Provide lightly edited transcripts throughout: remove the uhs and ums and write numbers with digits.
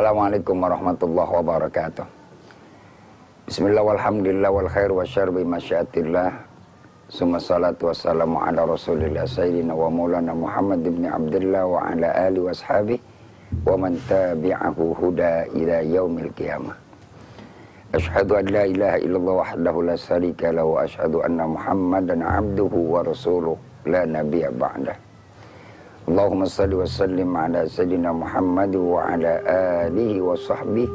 Assalamualaikum warahmatullahi wabarakatuh. Bismillah walhamdulillah wal khair wa syarr bi masyiatillah. Summa salatu wassalamu ala rasulillah sayyidina wa maulana Muhammad ibn Abdullah wa ala alihi wa ashabihi wa man tabi'ahu huda ila yaumil qiyamah. Asyhadu an la ilaha illallah wahdahu la syarika lahu wa asyhadu anna Muhammadan abduhu wa rasuluh la nabiyya ba'dah. Allahumma salli wa sallim ala sayyidina Muhammad wa ala alihi wa sahbihi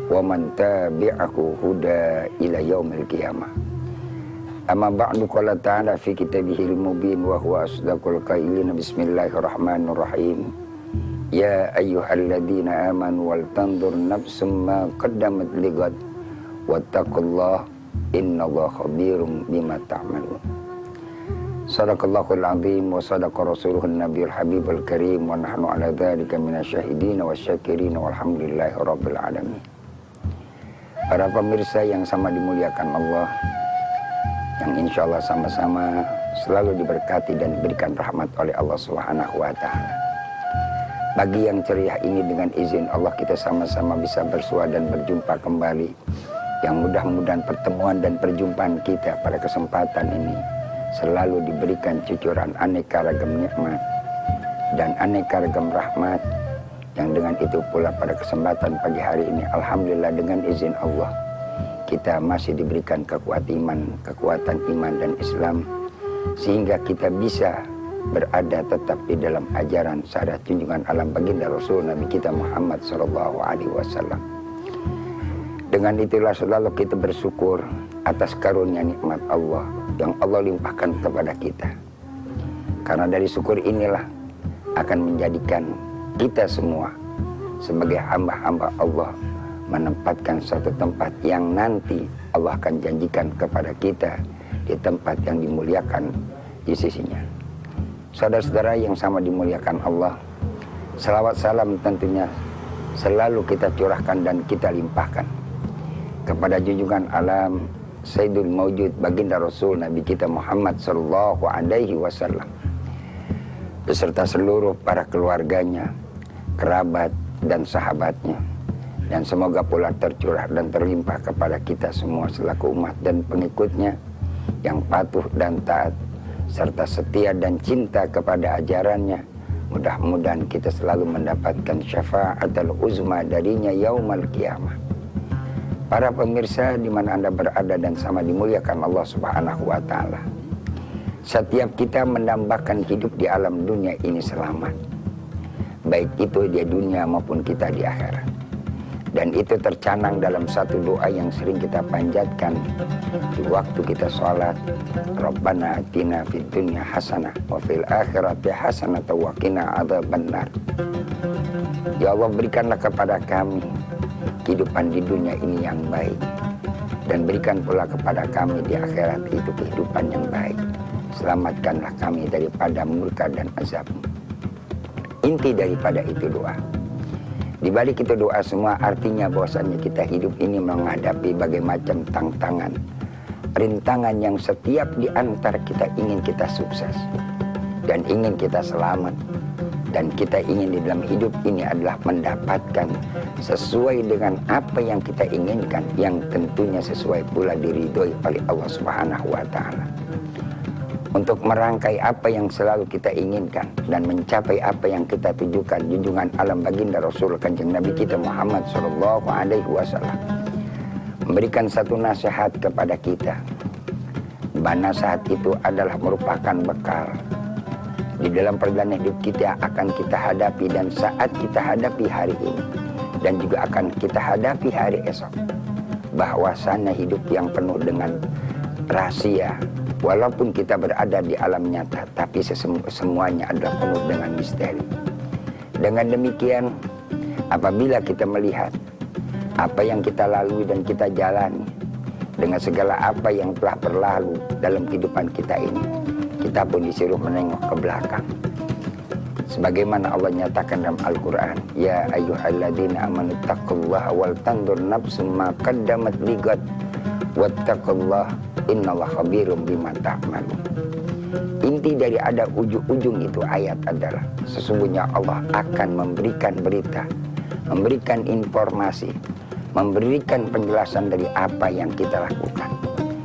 wa man tabi'ahu huda ila yaumil qiyamah. Amma ba'du, qala ta'ala fi kitabihil mubin wa huwa asdaqul qailin. Bismillahirrahmanirrahim. Ya ayyuhalladzina amanu wal tanzur nafsum ma qaddamat ligad wattaqullaha innallaha khabirum bima ta'malun. Sadaqallahul azim wa sadaqa rasuluhun nabiyul habibul karim wa nahnu ala dzalika minasyahidin wasyakirin walhamdulillahi rabbil alamin. Para pemirsa yang sama dimuliakan Allah, yang insya Allah sama-sama selalu diberkati dan diberikan rahmat oleh Allah Subhanahu wa Ta'ala. Pagi yang ceria ini dengan izin Allah kita sama-sama bisa bersua dan berjumpa kembali. Yang mudah-mudahan pertemuan dan perjumpaan kita pada kesempatan ini selalu diberikan cucuran aneka ragam nikmat dan aneka ragam rahmat. Yang dengan itu pula pada kesempatan pagi hari ini, alhamdulillah dengan izin Allah, kita masih diberikan kekuatan iman dan Islam, sehingga kita bisa berada tetap di dalam ajaran syariat junjungan alam baginda Rasul Nabi kita Muhammad SAW. Dengan itulah selalu kita bersyukur atas karunia nikmat Allah yang Allah limpahkan kepada kita. Karena dari syukur inilah akan menjadikan kita semua sebagai hamba-hamba Allah menempatkan suatu tempat yang nanti Allah akan janjikan kepada kita di tempat yang dimuliakan di sisinya. Saudara-saudara yang sama dimuliakan Allah, salawat salam tentunya selalu kita curahkan dan kita limpahkan kepada junjungan alam Sayyidul Mawjud baginda Rasul Nabi kita Muhammad sallallahu alaihi wasallam beserta seluruh para keluarganya, kerabat dan sahabatnya, dan semoga pula tercurah dan terlimpah kepada kita semua selaku umat dan pengikutnya yang patuh dan taat serta setia dan cinta kepada ajarannya. Mudah-mudahan kita selalu mendapatkan syafa'atul uzma darinya yaumal qiyamah. Para pemirsa di mana Anda berada dan sama dimuliakan Allah Subhanahu wa Ta'ala, setiap kita mendambakan hidup di alam dunia ini selamat, baik itu di dunia maupun kita di akhirat. Dan itu tercanang dalam satu doa yang sering kita panjatkan di waktu kita sholat. Rabbana atina fid dunya hasanah wa fil akhirati hasanah wa qina adzabannar. Ya Allah, berikanlah kepada kami kehidupan di dunia ini yang baik, dan berikan pula kepada kami di akhirat itu kehidupan yang baik. Selamatkanlah kami daripada murka dan azab. Inti daripada itu doa. Di balik itu doa semua artinya bahwasanya kita hidup ini menghadapi berbagai macam tantangan, rintangan yang setiap di antara kita ingin kita sukses dan ingin kita selamat, dan kita ingin di dalam hidup ini adalah mendapatkan sesuai dengan apa yang kita inginkan, yang tentunya sesuai pula diridhoi oleh Allah Subhanahu wa Ta'ala. Untuk merangkai apa yang selalu kita inginkan dan mencapai apa yang kita tujukan, junjungan alam baginda Rasul Kanjeng Nabi kita Muhammad sallallahu alaihi wasallam memberikan satu nasihat kepada kita. Nasihat itu adalah merupakan bekal di dalam perjalanan hidup kita akan kita hadapi, dan saat kita hadapi hari ini dan juga akan kita hadapi hari esok, bahwasanya hidup yang penuh dengan rahasia. Walaupun kita berada di alam nyata, tapi semuanya adalah penuh dengan misteri. Dengan demikian, apabila kita melihat apa yang kita lalui dan kita jalani, dengan segala apa yang telah berlalu dalam kehidupan kita ini, kita pun disuruh menengok ke belakang. Sebagaimana Allah nyatakan dalam Al-Quran, Ya ayyuhalladzina amanu taqullaha wal tanzur nafsum ma qaddamat ligad wattaqullaha innallaha khabirum bima ta'malun. Inti dari ada ujung-ujung itu ayat adalah sesungguhnya Allah akan memberikan berita, memberikan informasi, memberikan penjelasan dari apa yang kita lakukan.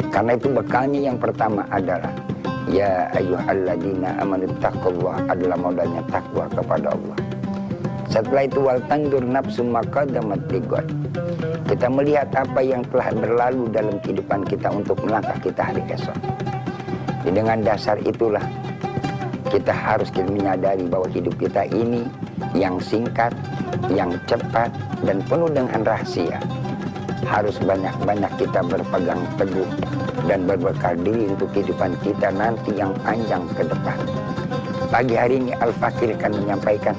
Karena itu bekalnya yang pertama adalah ya ayyuhalladzina amanu taqullaha, adalah modalnya takwa kepada Allah. Setelah itu wal tandur nafsum ma qaddamat lighad. Kita melihat apa yang telah berlalu dalam kehidupan kita untuk melangkah kita hari esok. Dengan dasar itulah kita harus menyadari bahwa hidup kita ini yang singkat, yang cepat, dan penuh dengan rahasia. Harus banyak-banyak kita berpegang teguh dan berbekal diri untuk kehidupan kita nanti yang panjang ke depan. Pagi hari ini Al-Fakir akan menyampaikan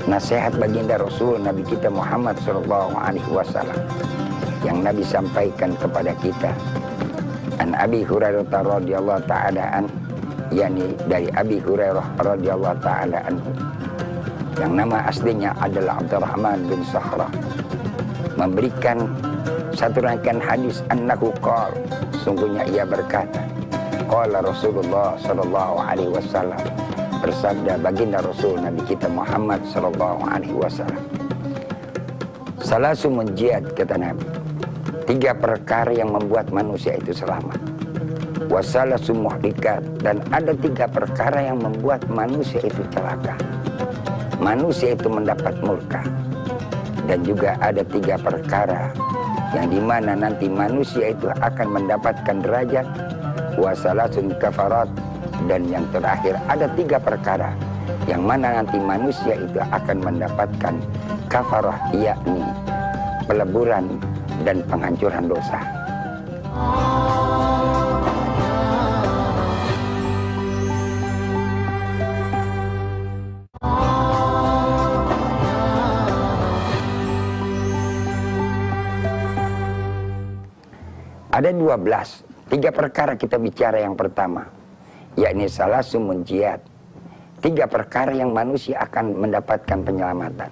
nasihat baginda Rasul Nabi kita Muhammad SAW yang Nabi sampaikan kepada kita. An Abi Hurairah radhiyallahu ta'ala an, yakni dari Abi Hurairah radhiyallahu ta'ala anhu, yang nama aslinya adalah Abdurrahman bin Sakhrah, memberikan satu rangkaian hadis annahu qala, sungguhnya ia berkata, qala Rasulullah sallallahu alaihi wasallam, bersabda baginda Rasul Nabi kita Muhammad sallallahu alaihi wasallam, salasu munjiat, kata Nabi, 3 perkara yang membuat manusia itu selamat. Wasalasu muhlikat, dan ada 3 perkara yang membuat manusia itu celaka. Manusia itu mendapat murka. Dan juga ada 3 perkara yang dimana nanti manusia itu akan mendapatkan derajat. Wasalasun kafarat, dan yang terakhir ada 3 perkara yang mana nanti manusia itu akan mendapatkan kafarah, yakni peleburan dan penghancuran dosa. Ada 3 perkara kita bicara. Yang pertama, yakni salasu munjiat, 3 perkara yang manusia akan mendapatkan penyelamatan.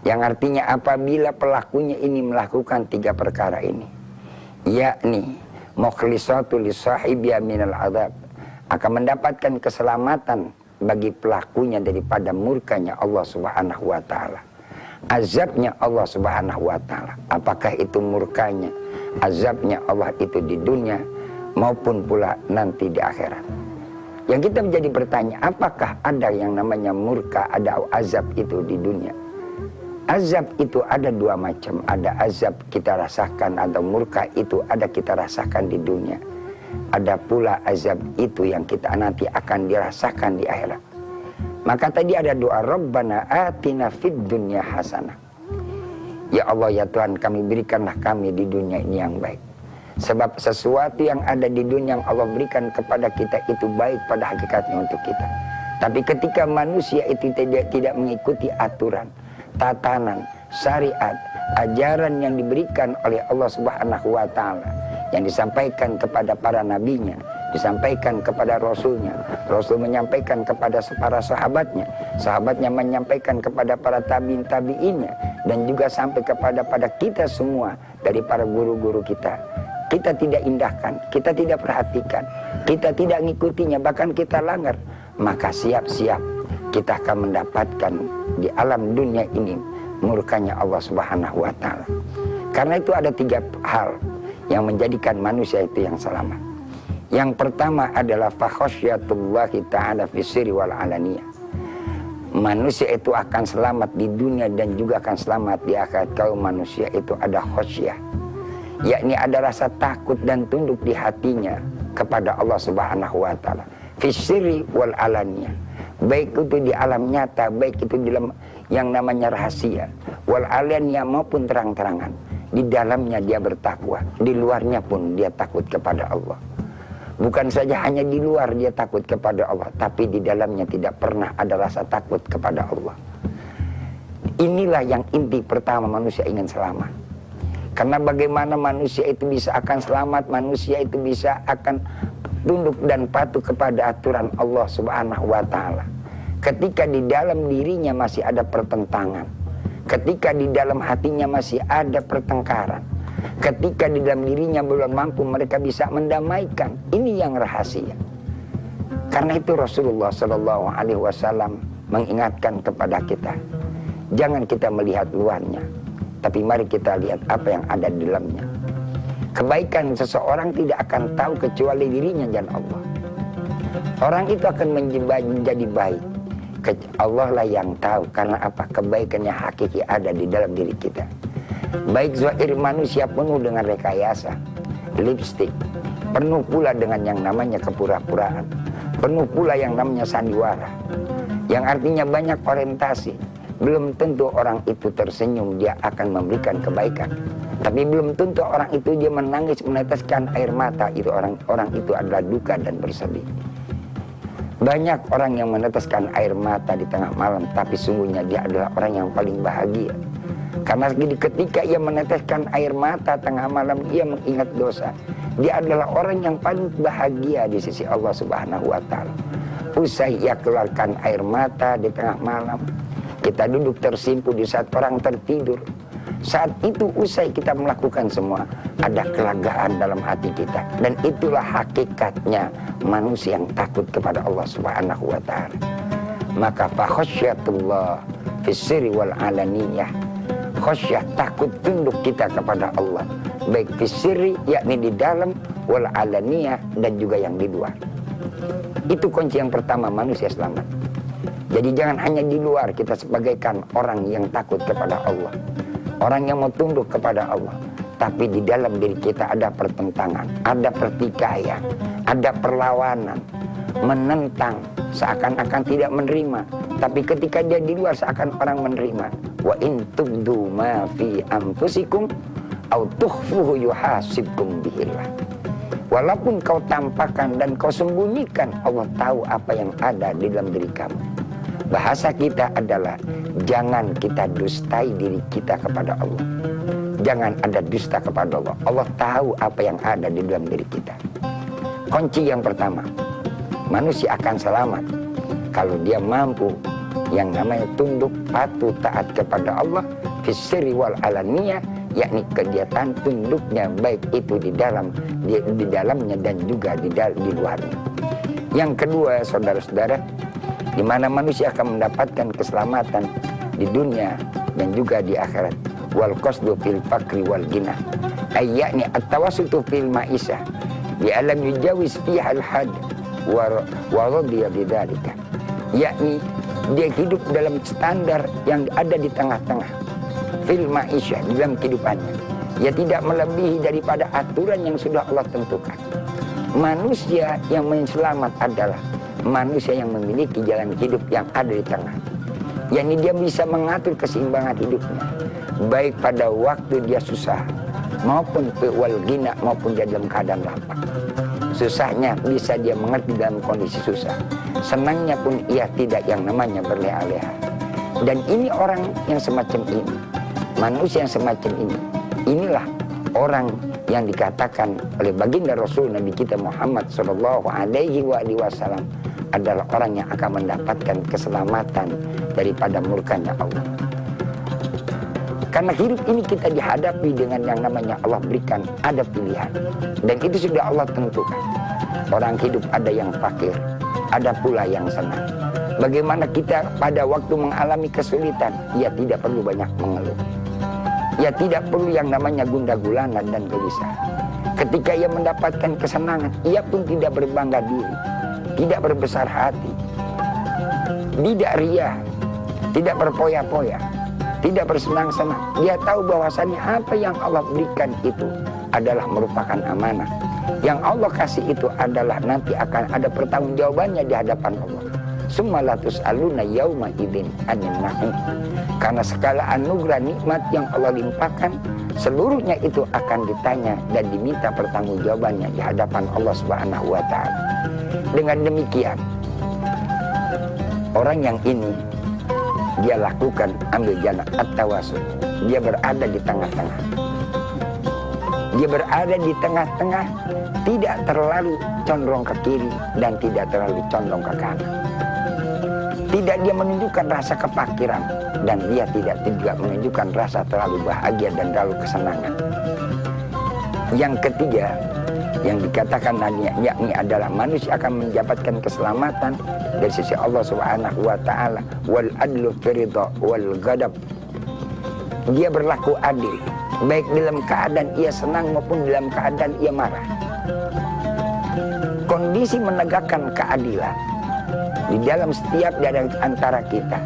Yang artinya apabila pelakunya ini melakukan 3 perkara ini, yakni mukhlisatu li sahibiya minal azab, akan mendapatkan keselamatan bagi pelakunya daripada murkanya Allah Subhanahu wa taala. Azabnya Allah Subhanahu wa taala, apakah itu murkanya, azabnya Allah itu di dunia maupun pula nanti di akhirat. Yang kita menjadi bertanya, apakah ada yang namanya murka, ada azab itu di dunia? Azab itu ada 2 macam. Ada azab kita rasakan, atau murka itu ada kita rasakan di dunia. Ada pula azab itu yang kita nanti akan dirasakan di akhirat. Maka tadi ada doa, Rabbana atina fid dunya hasanah. Ya Allah, ya Tuhan kami, berikanlah kami di dunia ini yang baik. Sebab sesuatu yang ada di dunia yang Allah berikan kepada kita itu baik pada hakikatnya untuk kita. Tapi ketika manusia itu tidak mengikuti aturan, tatanan, syariat, ajaran yang diberikan oleh Allah Subhanahu wa taala, yang disampaikan kepada para nabinya, disampaikan kepada rasulnya, rasul menyampaikan kepada para sahabatnya, sahabatnya menyampaikan kepada para tabi'innya, dan juga sampai kepada kita semua dari para guru-guru kita. Kita tidak indahkan, kita tidak perhatikan, kita tidak ngikutinya, bahkan kita langgar, maka siap-siap kita akan mendapatkan di alam dunia ini murkanya Allah Subhanahu wa taala. Karena itu ada 3 hal yang menjadikan manusia itu yang selamat. Yang pertama adalah fakhasyatullahi ta'ala fisiri wal alaniyah. Manusia itu akan selamat di dunia dan juga akan selamat di akhirat kalau manusia itu ada khasyah, yakni ada rasa takut dan tunduk di hatinya kepada Allah Subhanahu wa taala. Fisiri wal alaniyah, baik itu di alam nyata, baik itu di dalam yang namanya rahasia, wal alaniyah maupun terang-terangan. Di dalamnya dia bertakwa, di luarnya pun dia takut kepada Allah. Bukan saja hanya di luar dia takut kepada Allah, tapi di dalamnya tidak pernah ada rasa takut kepada Allah. Inilah yang inti pertama manusia ingin selamat. Karena bagaimana manusia itu bisa akan selamat, manusia itu bisa akan tunduk dan patuh kepada aturan Allah Subhanahu wa taala. Ketika di dalam dirinya masih ada pertentangan, ketika di dalam hatinya masih ada pertengkaran, ketika di dalam dirinya belum mampu mereka bisa mendamaikan, ini yang rahasia. Karena itu Rasulullah SAW mengingatkan kepada kita, Jangan kita melihat luarnya, tapi mari kita lihat apa yang ada di dalamnya. Kebaikan seseorang tidak akan tahu kecuali dirinya dan Allah. Orang itu akan menjadi baik, Allah lah yang tahu. Karena apa? Kebaikannya hakiki ada di dalam diri kita. Baik zahir manusia penuh dengan rekayasa, lipstik, penuh pula dengan yang namanya kepura-puraan, penuh pula yang namanya sandiwara, yang artinya banyak orientasi. Belum tentu orang itu tersenyum dia akan memberikan kebaikan, tapi belum tentu orang itu dia menangis meneteskan air mata, itu orang itu adalah duka dan bersedih. Banyak orang yang meneteskan air mata di tengah malam, tapi sungguhnya dia adalah orang yang paling bahagia. Karena ketika ia meneteskan air mata tengah malam, ia mengingat dosa. Dia adalah orang yang paling bahagia di sisi Allah Subhanahu wa Ta'ala. Usai ia keluarkan air mata di tengah malam, kita duduk tersimpu di saat orang tertidur. Saat itu usai kita melakukan semua, ada kelegaan dalam hati kita. Dan itulah hakikatnya manusia yang takut kepada Allah Subhanahu wa Ta'ala. Maka fa khasyatullah fis sirri wal alaniyah. Khasyah, takut tunduk kita kepada Allah, baik fis sirri, yakni di dalam, wal alaniyah, dan juga yang di luar. Itu kunci yang pertama manusia selamat. Jadi jangan hanya di luar kita sebagaikan orang yang takut kepada Allah, orang yang mau tunduk kepada Allah, tapi di dalam diri kita ada pertentangan, ada pertikaian, ada perlawanan, menentang, seakan-akan tidak menerima. Tapi ketika dia di luar seakan orang menerima. Wa in tubdu ma fi anfusikum aw tukhfuhu yuhasibkum bihillah. Walaupun kau tampakkan dan kau sembunyikan, Allah tahu apa yang ada di dalam diri kamu. Bahasa kita adalah jangan kita dustai diri kita kepada Allah. Jangan ada dusta kepada Allah. Allah tahu apa yang ada di dalam diri kita. Kunci yang pertama, manusia akan selamat kalau dia mampu yang namanya tunduk, patuh, taat kepada Allah fis sirri wal alaniyah, yakni kegiatan tunduknya baik itu di dalamnya dan juga di luarnya. Yang kedua, saudara-saudara, di mana manusia akan mendapatkan keselamatan di dunia dan juga di akhirat. Wal qasdu fil fakri wal ghina, ayyakni at-tawassutu fil ma'isah bi alam yujawiz fiha al-had wa radiya bidzalika, yakni dia hidup dalam standar yang ada di tengah-tengah fil ma'isah, di dalam kehidupannya. Dia tidak melebihi daripada aturan yang sudah Allah tentukan. Manusia yang selamat adalah manusia yang memiliki jalan hidup yang ada di tengah, yakni dia bisa mengatur keseimbangan hidupnya, baik pada waktu dia susah maupun wal ghina, maupun dia dalam keadaan lapang. Susahnya bisa dia mengerti dalam kondisi susah, senangnya pun ia tidak yang namanya berleha-leha. Dan ini orang yang semacam ini, manusia yang semacam ini, inilah orang yang dikatakan oleh baginda Rasul Nabi kita Muhammad Sallallahu Alaihi Wasallam adalah orang yang akan mendapatkan keselamatan daripada murkanya Allah. Karena hidup ini kita dihadapi dengan yang namanya Allah berikan, ada pilihan. Dan itu sudah Allah tentukan. Orang hidup ada yang fakir, ada pula yang senang. Bagaimana kita pada waktu mengalami kesulitan, ia tidak perlu banyak mengeluh. Ia tidak perlu yang namanya gundah gulana dan gelisah. Ketika ia mendapatkan kesenangan, ia pun tidak berbangga diri, tidak berbesar hati, tidak riya, tidak berpoya-poya, tidak bersenang-senang. Dia tahu bahwasannya apa yang Allah berikan itu adalah merupakan amanah. Yang Allah kasih itu adalah nanti akan ada pertanggungjawabannya di hadapan Allah. Summa la tus'aluna yauma idzin 'anil na'im. Karena segala anugerah nikmat yang Allah limpahkan, seluruhnya itu akan ditanya dan diminta pertanggungjawabannya di hadapan Allah Subhanahu wa Ta'ala. Dengan demikian, orang yang ini dia lakukan ambil jalan at-tawassul. Dia berada di tengah-tengah. Dia berada di tengah-tengah, tidak terlalu condong ke kiri dan tidak terlalu condong ke kanan. Tidak dia menunjukkan rasa kefakiran dan dia tidak juga menunjukkan rasa terlalu bahagia dan terlalu kesenangan. Yang ketiga yang dikatakan yakni adalah manusia akan mendapatkan keselamatan dari sisi Allah Subhanahu wa taala. Wal adlu firidha wal ghadab. Dia berlaku adil baik dalam keadaan ia senang maupun dalam keadaan ia marah. Kondisi menegakkan keadilan di dalam setiap dari antara kita,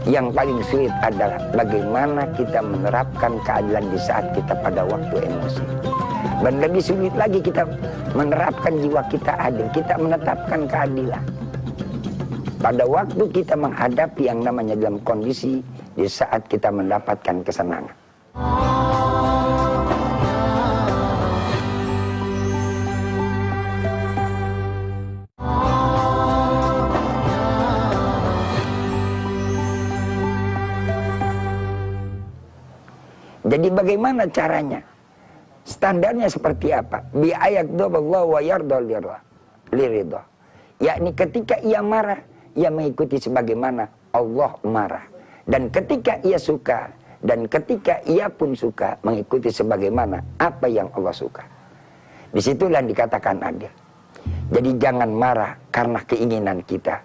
yang paling sulit adalah bagaimana kita menerapkan keadilan di saat kita pada waktu emosi. Dan lebih sulit lagi kita menerapkan jiwa kita adil, kita menetapkan keadilan pada waktu kita menghadapi yang namanya dalam kondisi di saat kita mendapatkan kesenangan. Jadi bagaimana caranya? Standarnya seperti apa? Bi ayaqdallahu wa yarda liridha. Yakni ketika ia marah, ia mengikuti sebagaimana Allah marah. Dan ketika ia suka, dan ketika ia pun suka, mengikuti sebagaimana apa yang Allah suka. Disitulah dikatakan adil. Jadi jangan marah karena keinginan kita.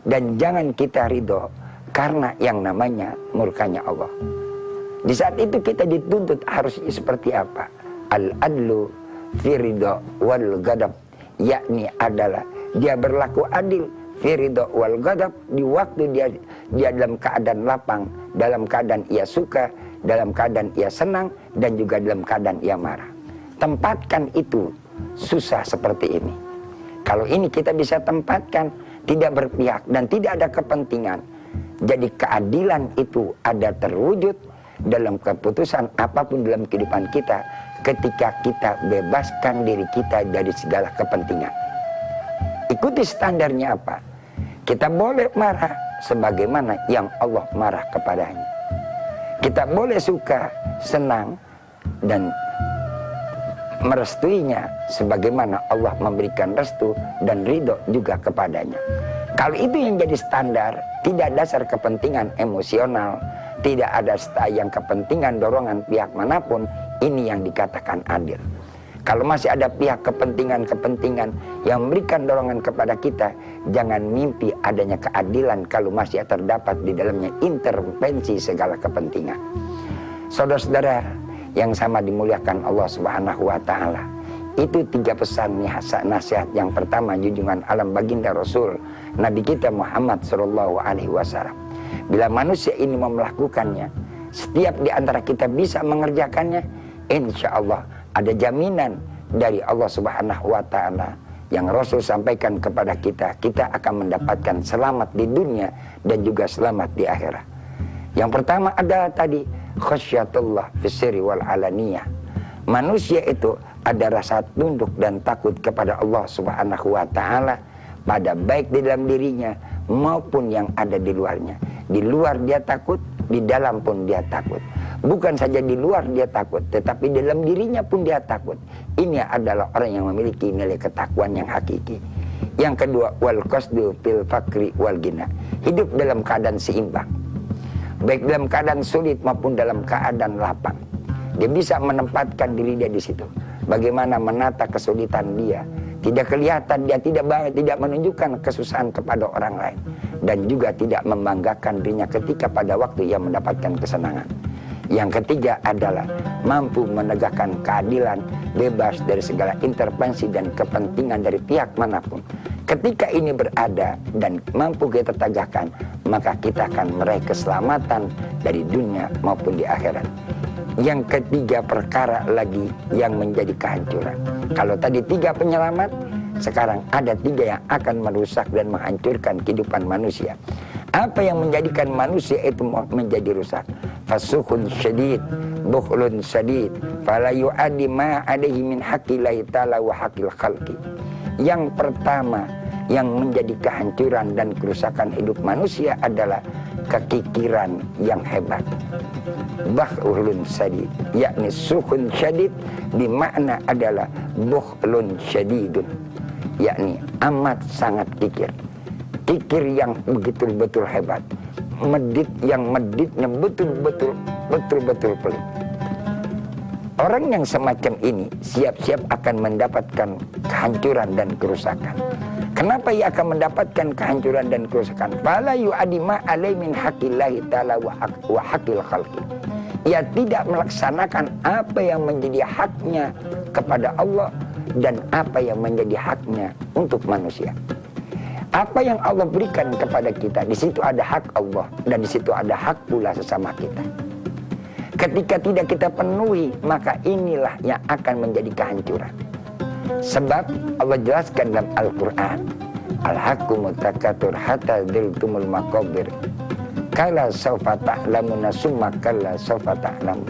Dan jangan kita ridho karena yang namanya murkanya Allah. Di saat itu kita dituntut harus seperti apa? Al-adlu firidha wal ghadab, yakni adalah dia berlaku adil firidha wal ghadab di waktu dia dalam keadaan lapang, dalam keadaan ia suka, dalam keadaan ia senang, dan juga dalam keadaan ia marah. Tempatkan itu susah seperti ini. Kalau ini kita bisa tempatkan, tidak berpihak dan tidak ada kepentingan. Jadi keadilan itu ada terwujud dalam keputusan apapun dalam kehidupan kita ketika kita bebaskan diri kita dari segala kepentingan. Ikuti standarnya apa? Kita boleh marah sebagaimana yang Allah marah kepadanya. Kita boleh suka, senang, dan merestuinya sebagaimana Allah memberikan restu dan ridho juga kepadanya. Kalau itu yang jadi standar, tidak dasar kepentingan emosional, tidak ada yang kepentingan dorongan pihak manapun, ini yang dikatakan adil. Kalau masih ada pihak kepentingan-kepentingan yang memberikan dorongan kepada kita, jangan mimpi adanya keadilan kalau masih terdapat di dalamnya intervensi segala kepentingan. Saudara-saudara yang sama dimuliakan Allah Subhanahu wa taala, itu 3 pesan nasihat. Yang pertama, junjungan alam baginda Rasul Nabi kita Muhammad sallallahu alaihi wasallam. Bila manusia ini mau melakukannya, setiap di antara kita bisa mengerjakannya, insya Allah ada jaminan dari Allah Subhanahu wa taala yang Rasul sampaikan kepada kita, kita akan mendapatkan selamat di dunia dan juga selamat di akhirat. Yang pertama adalah tadi khasyatullah fisri wal alaniyah. Manusia itu ada rasa tunduk dan takut kepada Allah Subhanahu wa taala pada baik di dalam dirinya maupun yang ada di luarnya. Di luar dia takut, di dalam pun dia takut. Bukan saja di luar dia takut, tetapi di dalam dirinya pun dia takut. Ini adalah orang yang memiliki nilai ketakwaan yang hakiki. Yang kedua, wal qasdu fil fakri wal ghina. Hidup dalam keadaan seimbang. Baik dalam keadaan sulit maupun dalam keadaan lapang. Dia bisa menempatkan diri dia di situ. Bagaimana menata kesulitan dia. Tidak kelihatan, dia tidak menunjukkan kesusahan kepada orang lain. Dan juga tidak membanggakan dirinya ketika pada waktu ia mendapatkan kesenangan. Yang ketiga adalah mampu menegakkan keadilan, bebas dari segala intervensi dan kepentingan dari pihak manapun. Ketika ini berada dan mampu kita tegakkan, maka kita akan meraih keselamatan dari dunia maupun di akhirat. Yang ketiga perkara lagi yang menjadi kehancuran. Kalau tadi 3 penyelamat, sekarang ada 3 yang akan merusak dan menghancurkan kehidupan manusia. Apa yang menjadikan manusia itu menjadi rusak? Fasukhun syadid, bukhlun syadid, fala yu'addi ma alaihi min haqqillahi ta'ala wa haqqil khalqi. Yang pertama yang menjadi kehancuran dan kerusakan hidup manusia adalah kekikiran yang hebat. Bukhlun syadid, yakni sukhun syadid bermakna adalah bukhlun syadidun, yakni amat sangat kikir. Kikir yang betul-betul hebat, medit yang meditnya betul-betul pelit. Orang yang semacam ini siap-siap akan mendapatkan kehancuran dan kerusakan. Kenapa ia akan mendapatkan kehancuran dan kerusakan? Fala yu'adima alai min haqqillahi ta'ala wa haqqil khalqi. Ia tidak melaksanakan apa yang menjadi haknya kepada Allah dan apa yang menjadi haknya untuk manusia. Apa yang Allah berikan kepada kita, di situ ada hak Allah dan di situ ada hak pula sesama kita. Ketika tidak kita penuhi, maka inilah yang akan menjadi kehancuran. Sebab Allah jelaskan dalam Al-Quran, Al-haqqu mutakatur hatta dziltumul maqabir. Kala sawfa ta'lamuna summa kala sawfa ta'lamun.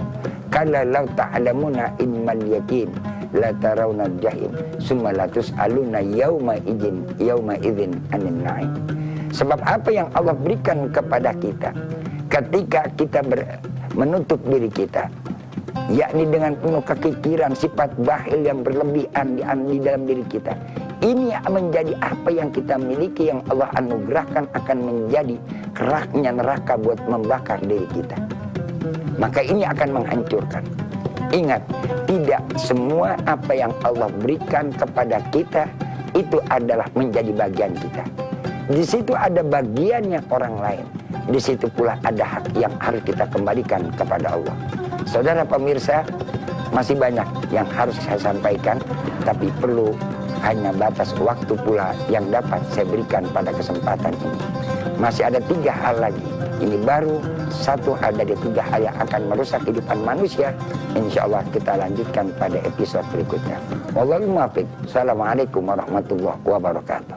Kala law ta'lamuna ilmal yaqin la tarawna jahim summa la tus'aluna yauma idzin anin na'im. Sebab apa yang Allah berikan kepada kita ketika kita menutup diri kita, yakni dengan penuh kekikiran, sifat bakhil yang berlebihan di dalam diri kita, ini menjadi apa yang kita miliki yang Allah anugerahkan akan menjadi keraknya neraka buat membakar diri kita. Maka ini akan menghancurkan. Ingat, tidak semua apa yang Allah berikan kepada kita itu adalah menjadi bagian kita. Di situ ada bagiannya orang lain. Di situ pula ada hak yang harus kita kembalikan kepada Allah. Saudara pemirsa, masih banyak yang harus saya sampaikan, tapi perlu hanya batas waktu pula yang dapat saya berikan pada kesempatan ini. Masih ada 3 hal lagi. Ini baru 1 hal dari 3 hal yang akan merusak kehidupan manusia. Insya Allah kita lanjutkan pada episode berikutnya. Wallahul muwaffiq. Assalamualaikum warahmatullahi wabarakatuh.